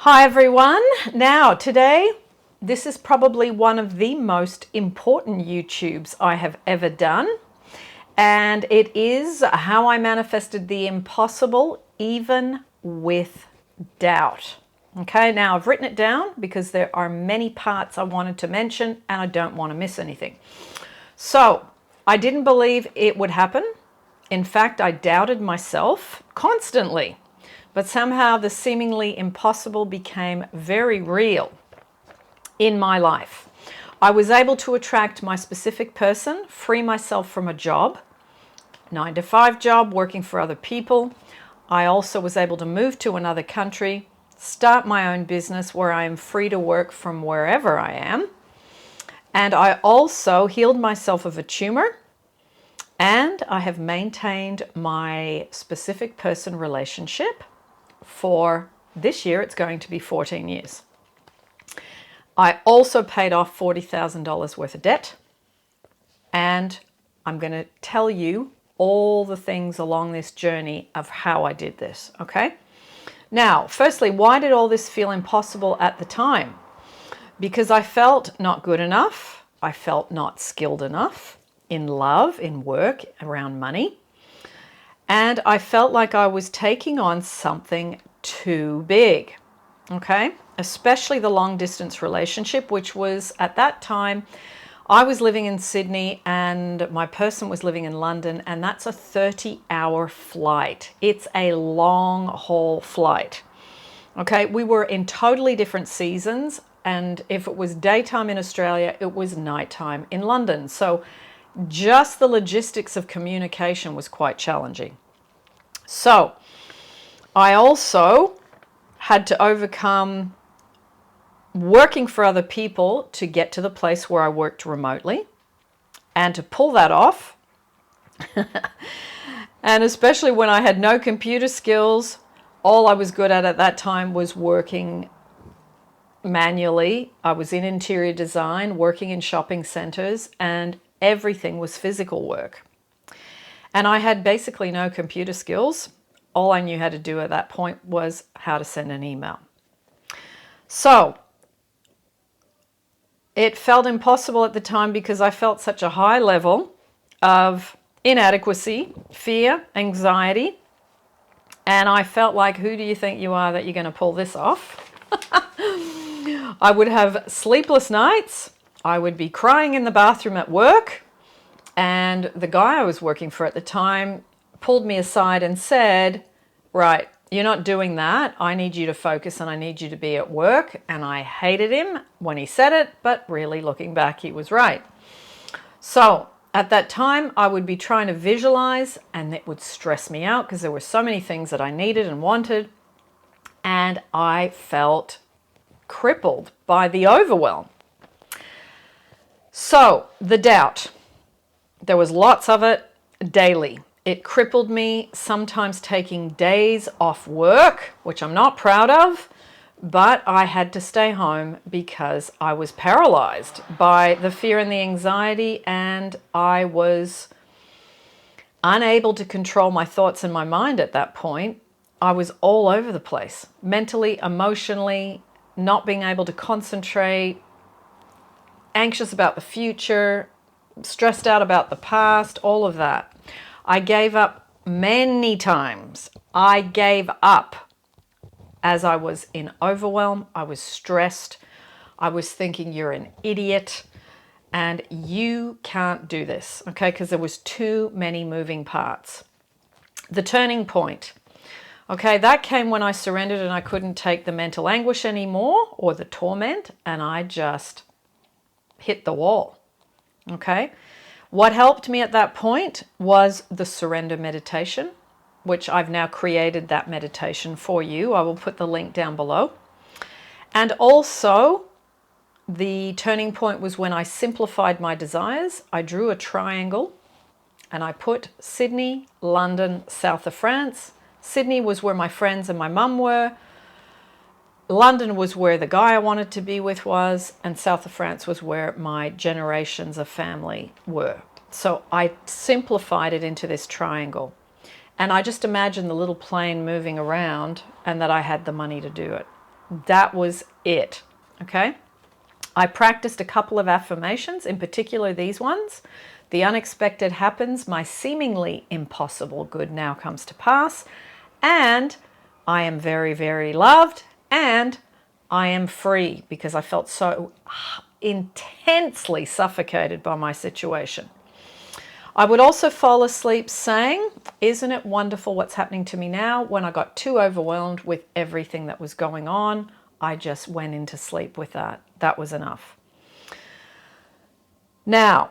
Hi everyone. Now today, this is probably one of the most important YouTubes I have ever done. And it is how I manifested the impossible even with doubt. Okay, now I've written it down because there are many parts I wanted to mention and I don't want to miss anything. So I didn't believe it would happen. In fact, I doubted myself constantly. But somehow the seemingly impossible became very real in my life. I was able to attract my specific person, free myself from a job, 9-to-5 job, working for other people. I also was able to move to another country, start my own business where I am free to work from wherever I am. And I also healed myself of a tumor, and I have maintained my specific person relationship for this year. It's going to be 14 years. I also paid off $40,000 worth of debt, and I'm going to tell you all the things along this journey of how I did this, okay? Now, firstly, why did all this feel impossible at the time? Because I felt not good enough. I felt not skilled enough in love, in work, around money. And I felt like I was taking on something too big, okay? Especially the long distance relationship, which was at that time, I was living in Sydney and my person was living in London, and that's a 30-hour flight. It's a long haul flight, okay? We were in totally different seasons, and if it was daytime in Australia, it was nighttime in London. So just the logistics of communication was quite challenging. So I also had to overcome working for other people to get to the place where I worked remotely, and to pull that off. And especially when I had no computer skills, all I was good at that time was working manually. I was in interior design, working in shopping centers, and everything was physical work. And I had basically no computer skills. All I knew how to do at that point was how to send an email. So it felt impossible at the time because I felt such a high level of inadequacy, fear, anxiety. And I felt like, who do you think you are that you're going to pull this off? I would have sleepless nights. I would be crying in the bathroom at work. And the guy I was working for at the time pulled me aside and said, right, you're not doing that. I need you to focus and I need you to be at work. And I hated him when he said it, but really looking back, he was right. So at that time, I would be trying to visualize, and it would stress me out because there were so many things that I needed and wanted. And I felt crippled by the overwhelm. So the doubt. There was lots of it daily. It crippled me, sometimes taking days off work, which I'm not proud of, but I had to stay home because I was paralyzed by the fear and the anxiety, and I was unable to control my thoughts and my mind at that point. I was all over the place, mentally, emotionally, not being able to concentrate, anxious about the future, stressed out about the past, all of that. I gave up many times. I gave up as I was in overwhelm. I was stressed. I was thinking, you're an idiot and you can't do this, okay? Because there was too many moving parts. The turning point, okay, that came when I surrendered and I couldn't take the mental anguish anymore or the torment, and I just hit the wall, okay? What helped me at that point was the surrender meditation, which I've now created that meditation for you. I will put the link down below. And also, the turning point was when I simplified my desires. I drew a triangle and I put Sydney, London, south of France. Sydney was where my friends and my mum were. London was where the guy I wanted to be with was, and south of France was where my generations of family were. So I simplified it into this triangle. And I just imagined the little plane moving around and that I had the money to do it. That was it. Okay. I practiced a couple of affirmations, in particular these ones. The unexpected happens, my seemingly impossible good now comes to pass, and I am very, very loved, and I am free, because I felt so intensely suffocated by my situation. I would also fall asleep saying, isn't it wonderful what's happening to me now? When I got too overwhelmed with everything that was going on, I just went into sleep with that. That was enough. Now,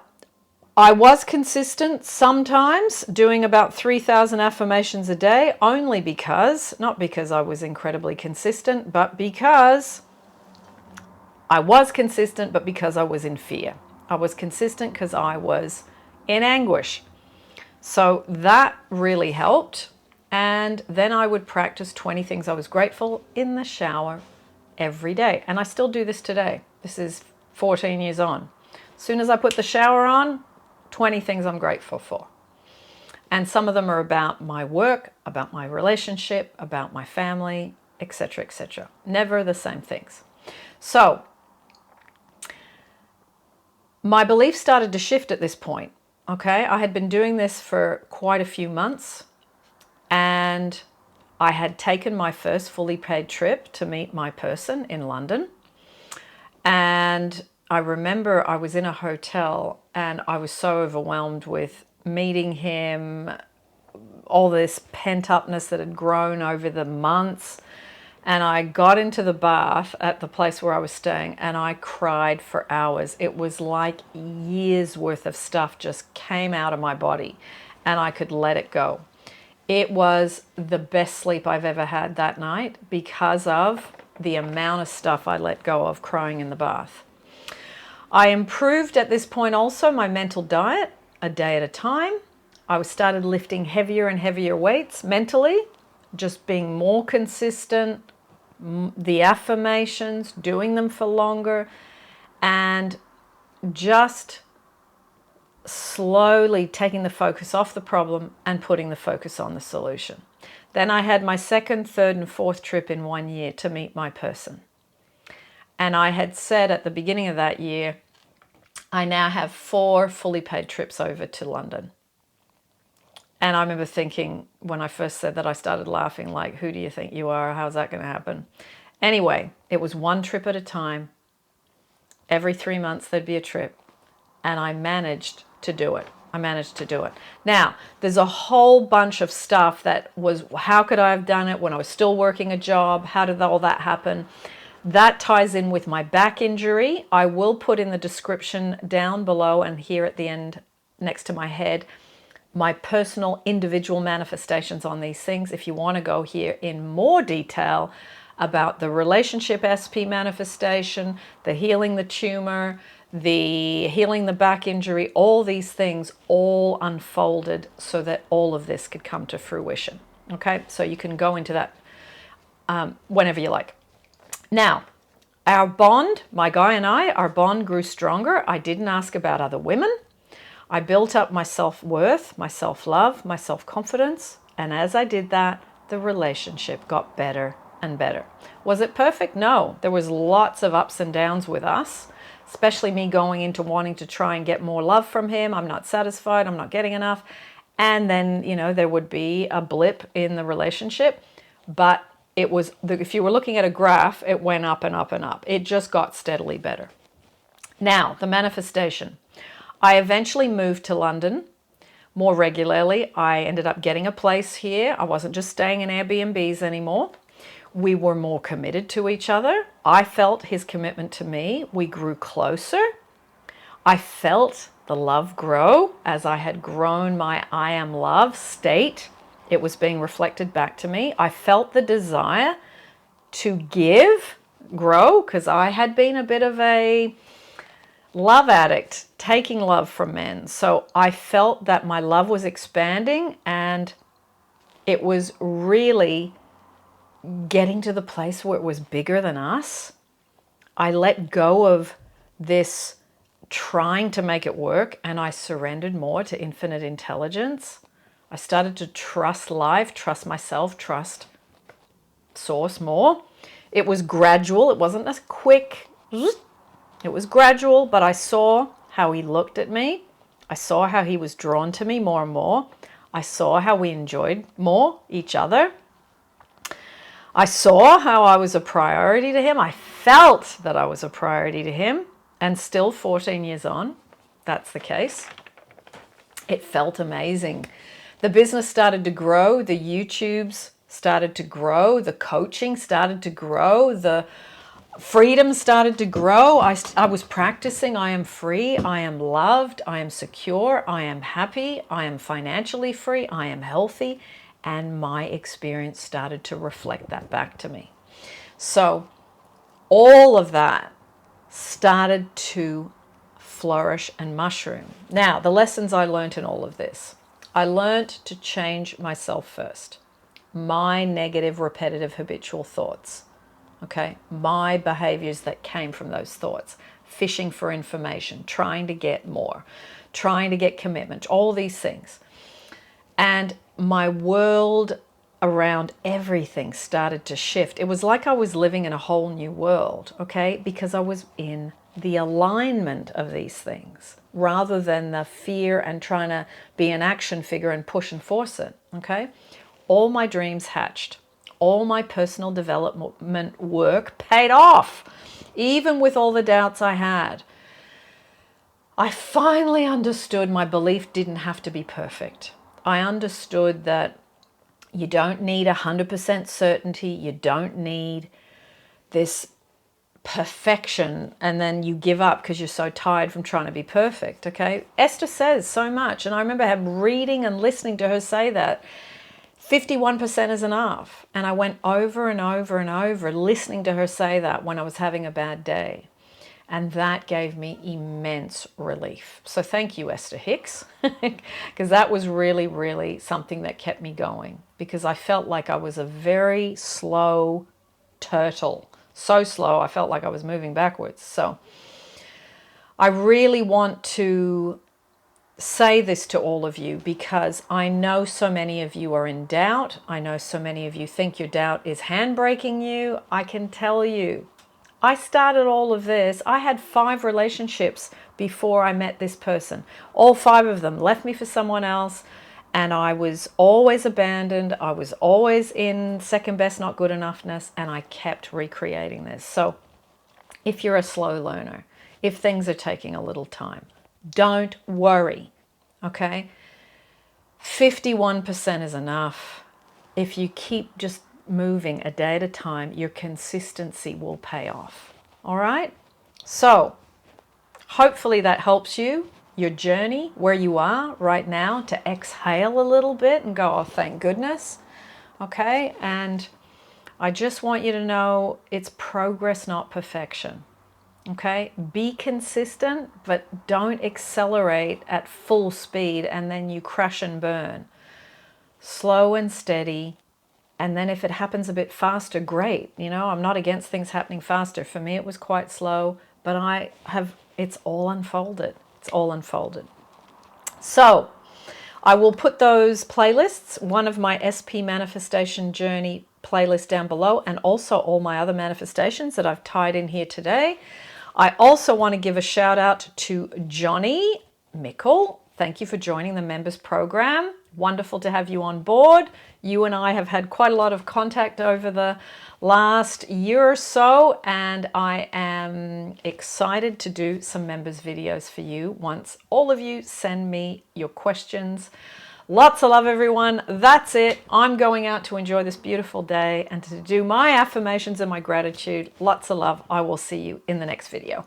I was consistent sometimes doing about 3,000 affirmations a day, only because, not because I was incredibly consistent, but because I was consistent, but because I was in fear. I was consistent because I was in anguish. So that really helped. And then I would practice 20 things I was grateful in the shower every day. And I still do this today. This is 14 years on. As soon as I put the shower on, 20 things I'm grateful for. And some of them are about my work, about my relationship, about my family, etc., etc. Never the same things. So my beliefs started to shift at this point. Okay, I had been doing this for quite a few months, and I had taken my first fully paid trip to meet my person in London. And I remember I was in a hotel and I was so overwhelmed with meeting him, all this pent-upness that had grown over the months. And I got into the bath at the place where I was staying and I cried for hours. It was like years worth of stuff just came out of my body and I could let it go. It was the best sleep I've ever had that night because of the amount of stuff I let go of crying in the bath. I improved at this point also my mental diet a day at a time. I started lifting heavier and heavier weights mentally, just being more consistent, the affirmations, doing them for longer, and just slowly taking the focus off the problem and putting the focus on the solution. Then I had my second, third, and fourth trip in 1 year to meet my person. And I had said at the beginning of that year, I now have 4 fully paid trips over to London. And I remember thinking when I first said that, I started laughing like, who do you think you are? How's that going to happen? Anyway, it was 1 trip at a time. Every 3 months there'd be a trip. And I managed to do it. Now, there's a whole bunch of stuff that was, how could I have done it when I was still working a job? How did all that happen? That ties in with my back injury. I will put in the description down below and here at the end next to my head my personal individual manifestations on these things if you want to go here in more detail about the relationship SP manifestation, the healing the tumor, the healing the back injury. All these things all unfolded so that all of this could come to fruition. Okay, so you can go into that whenever you like. Now, our bond, my guy and I, our bond grew stronger. I didn't ask about other women. I built up my self-worth, my self-love, my self-confidence. And as I did that, the relationship got better and better. Was it perfect? No. There was lots of ups and downs with us, especially me going into wanting to try and get more love from him. I'm not satisfied. I'm not getting enough. And then, there would be a blip in the relationship. But it was, if you were looking at a graph, it went up and up and up. It just got steadily better. Now, the manifestation. I eventually moved to London more regularly. I ended up getting a place here. I wasn't just staying in Airbnbs anymore. We were more committed to each other. I felt his commitment to me. We grew closer. I felt the love grow as I had grown my I am love state. It was being reflected back to me. I felt the desire to give grow because I had been a bit of a love addict, taking love from men. So I felt that my love was expanding and it was really getting to the place where it was bigger than us. I let go of this trying to make it work and I surrendered more to infinite intelligence. I started to trust life, trust myself, trust source more. It was gradual. It wasn't a quick, it was gradual, but I saw how he looked at me. I saw how he was drawn to me more and more. I saw how we enjoyed more each other. I saw how I was a priority to him. I felt that I was a priority to him. And still 14 years on, that's the case. It felt amazing. The business started to grow. The YouTubes started to grow. The coaching started to grow. The freedom started to grow. I was practicing. I am free. I am loved. I am secure. I am happy. I am financially free. I am healthy. And my experience started to reflect that back to me. So all of that started to flourish and mushroom. Now, the lessons I learned in all of this. I learned to change myself first. My negative, repetitive, habitual thoughts. Okay, my behaviors that came from those thoughts. Fishing for information, trying to get more, trying to get commitment, all these things. And my world around everything started to shift. It was like I was living in a whole new world, okay? Because I was in the alignment of these things rather than the fear and trying to be an action figure and push and force it, okay? All my dreams hatched. All my personal development work paid off, even with all the doubts I had. I finally understood my belief didn't have to be perfect. I understood that you don't need 100% certainty. You don't need this perfection and then you give up because you're so tired from trying to be perfect, okay? Esther says so much, and I remember reading and listening to her say that 51% is enough. And I went over and over and over listening to her say that when I was having a bad day. And that gave me immense relief. So thank you, Esther Hicks, because that was really, really something that kept me going, because I felt like I was a very slow turtle. So slow, I felt like I was moving backwards. So I really want to say this to all of you because I know so many of you are in doubt. I know so many of you think your doubt is handbraking you. I can tell you, I started all of this. I had 5 relationships before I met this person. All 5 of them left me for someone else, and I was always abandoned. I was always in second best, not good enoughness, and I kept recreating this. So if you're a slow learner, if things are taking a little time, don't worry, okay? 51% is enough. If you keep just moving a day at a time, your consistency will pay off. All right? So hopefully that helps you, your journey, where you are right now, to exhale a little bit and go, oh, thank goodness. Okay? And I just want you to know it's progress, not perfection. Okay? Be consistent, but don't accelerate at full speed and then you crash and burn. Slow and steady. And then if it happens a bit faster, great. You know, I'm not against things happening faster. For me, it was quite slow, but it's all unfolded. It's all unfolded. So I will put those playlists, one of my SP Manifestation Journey playlists down below, and also all my other manifestations that I've tied in here today. I also want to give a shout out to Johnny Mickle. Thank you for joining the members program. Wonderful to have you on board. You and I have had quite a lot of contact over the last year or so, and I am excited to do some members videos for you once all of you send me your questions. Lots of love, everyone. That's it. I'm going out to enjoy this beautiful day and to do my affirmations and my gratitude. Lots of love. I will see you in the next video.